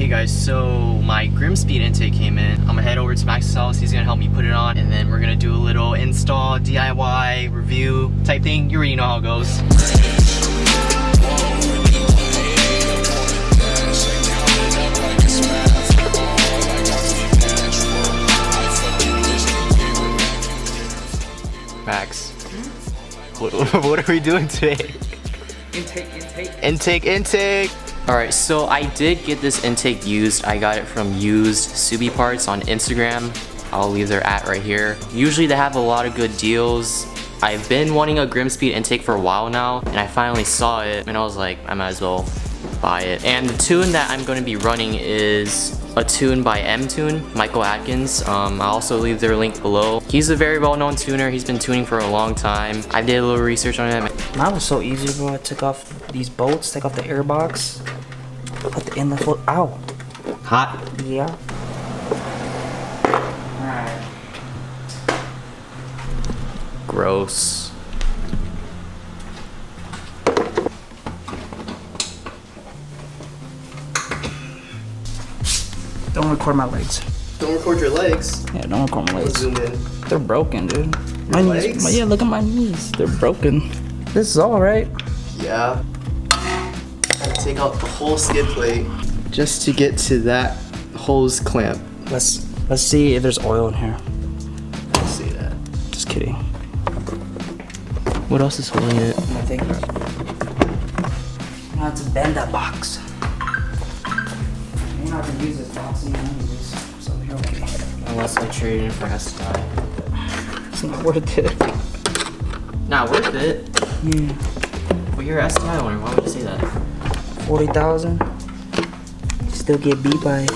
Hey guys, so my GrimmSpeed intake came in. I'm gonna head over to Max's house. He's gonna help me put it on, and then we're gonna do a little install, DIY, review type thing. You already know how it goes. Max, what are we doing today? Intake. Alright, so I did get this intake used. I got it from used Subi parts on Instagram. I'll leave their @ right here. Usually they have a lot of good deals. I've been wanting a GrimmSpeed intake for a while now, and I finally saw it, and I was like, I might as well buy it. And the tune that I'm going to be running is a tune by M-Tune, Michael Atkins. I'll also leave their link below. He's a very well-known tuner. He's been tuning for a long time. I did a little research on him. Mine was so easy, bro. I took off these bolts, take off the air box, put the inlet foot. Ow. Hot? Yeah. Alright. Gross. Don't record my legs. Don't record your legs. Yeah, don't record my legs. Zoom in. They're broken, dude. Your legs? Yeah, look at my knees. They're broken. This is all right. Yeah. I take out the whole skid plate just to get to that hose clamp. Let's see if there's oil in here. Let's see that. Just kidding. What else is holding it? Nothing. I have to bend that box. You know how to use this box anyways, so you're okay. Unless I trade it for STI. It's not worth it. Not worth it? Yeah. Well, you're an STI owner. Why would you say that? 40,000. Still get beat by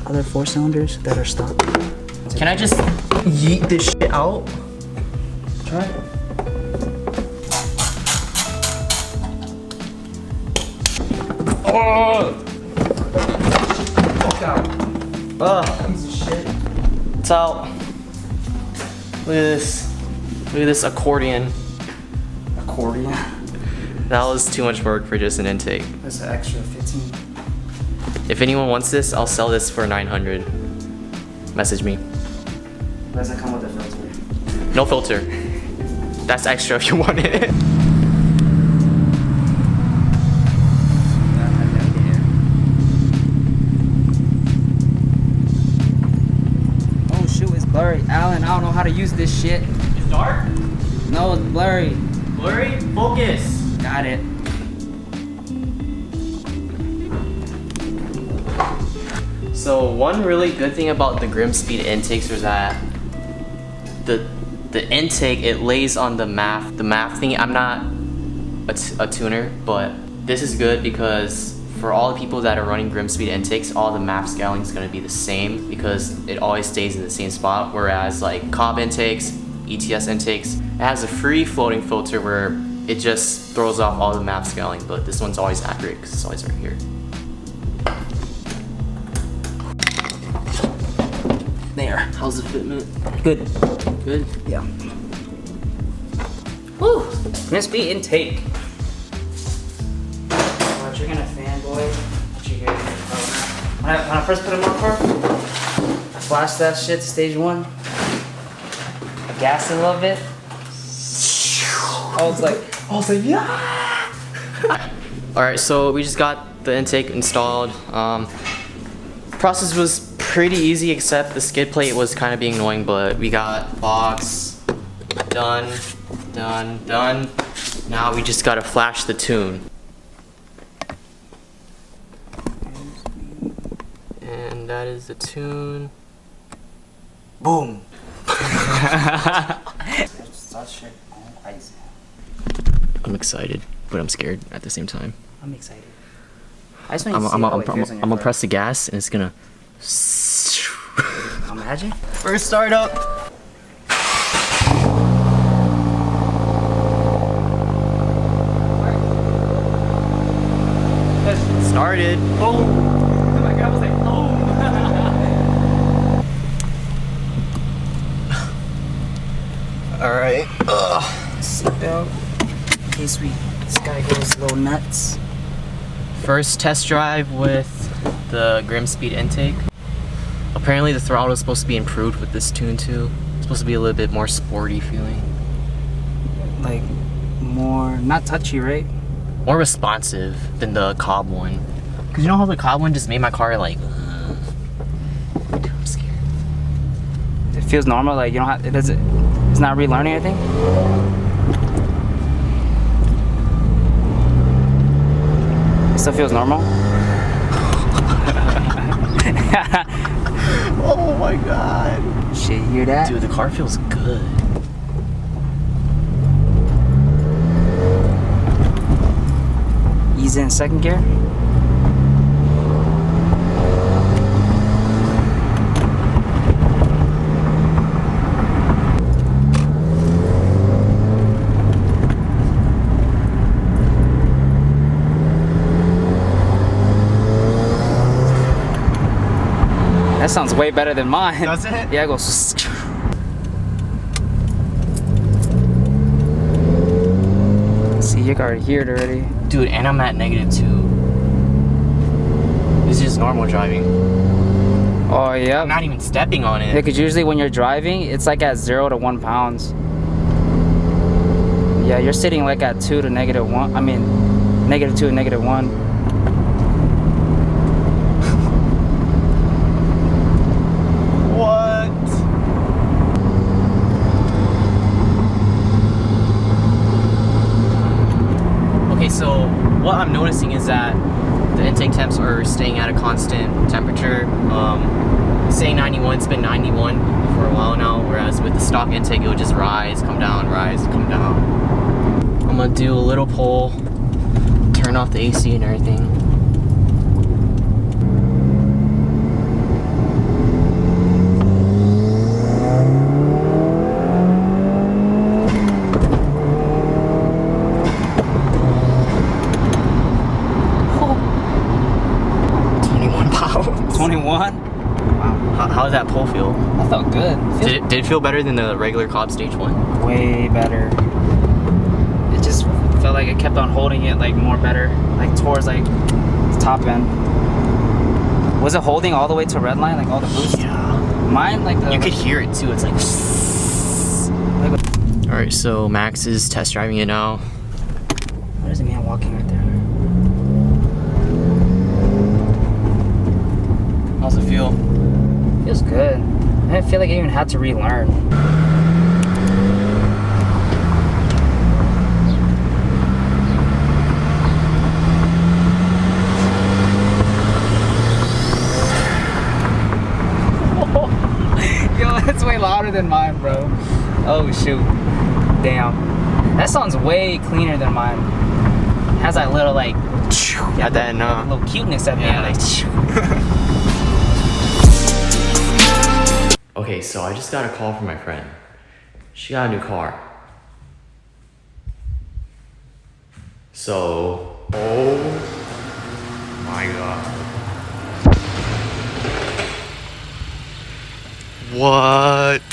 other 4-cylinders that are stock. Can I just yeet this shit out? Try it. Oh! Fuck out. Ugh. Piece of shit. It's out. Look at this. Look at this accordion. Accordion. That was too much work for just an intake. That's an extra 15. If anyone wants this, I'll sell this for 900. Message me. Does it come with a filter? No filter. That's extra if you want it. Oh shoot, it's blurry. Alan, I don't know how to use this shit. It's dark? No, it's blurry. Blurry? Focus. Got it. So one really good thing about the GrimmSpeed intakes is that the intake, it lays on the MAF thing. I'm not a tuner, but this is good because for all the people that are running GrimmSpeed intakes, all the MAF scaling is going to be the same because it always stays in the same spot. Whereas like Cobb intakes, ETS intakes, it has a free floating filter where it just throws off all the MAF scaling, but this one's always accurate because it's always right here. There. How's the fitment? Good. Good? Yeah. Woo! GrimmSpeed intake. What, you're gonna fanboy? What you hear? When I first put him on car, I flashed that shit to stage 1. I gassed it a little bit. I was like, yeah! Alright, so we just got the intake installed. Process was pretty easy except the skid plate was kind of being annoying, but we got box done. Now we just gotta flash the tune. And that is the tune. Boom! I'm excited, but I'm scared at the same time. I'm excited. I'm gonna press the gas and it's gonna. Imagine. First start up. Started. Boom. My God was like, boom. All right. Seatbelt. In case this guy goes a little nuts. First test drive with the GrimmSpeed intake. Apparently the throttle is supposed to be improved with this tune too. It's supposed to be a little bit more sporty feeling. Like more, not touchy, right? More responsive than the Cobb one. Cause you know how the Cobb one just made my car like, dude, I'm scared. It feels normal, like you don't have, it's not relearning anything? It still feels normal? Oh my god. Shit, you hear that? Dude, the car feels good. Ease in second gear. That sounds way better than mine. Does it? Yeah, it goes. See, you already hear it already. Dude, and I'm at -2. This is just normal driving. Oh, yeah. I'm not even stepping on it. Yeah, because usually when you're driving, it's like at 0 to 1 pounds. Yeah, you're sitting like at 2 to -1. I mean, -2 and -1. What? Okay, so what I'm noticing is that the intake temps are staying at a constant temperature. Say 91, it's been 91 for a while now, whereas with the stock intake, it would just rise, come down, rise, come down. I'm gonna do a little pull, turn off the AC and everything. Oh. 21 pounds. 21? How does that pull feel? That felt good. Did it feel better than the regular Cobb Stage 1? Way better. It just felt like it kept on holding it like more better, like towards like the top end. Was it holding all the way to red line, like all the boost? Yeah. Mine, like the. You could hear it too, it's like... Alright, so Max is test driving it now. There's a man walking right there. How's it feel? Feels good. I didn't feel like I even had to relearn. Yo, that's way louder than mine, bro. Oh shoot. Damn. That sounds way cleaner than mine. Has that little like Got that little cuteness at the end. Like, Okay, so I just got a call from my friend. She got a new car. So, oh my god. What?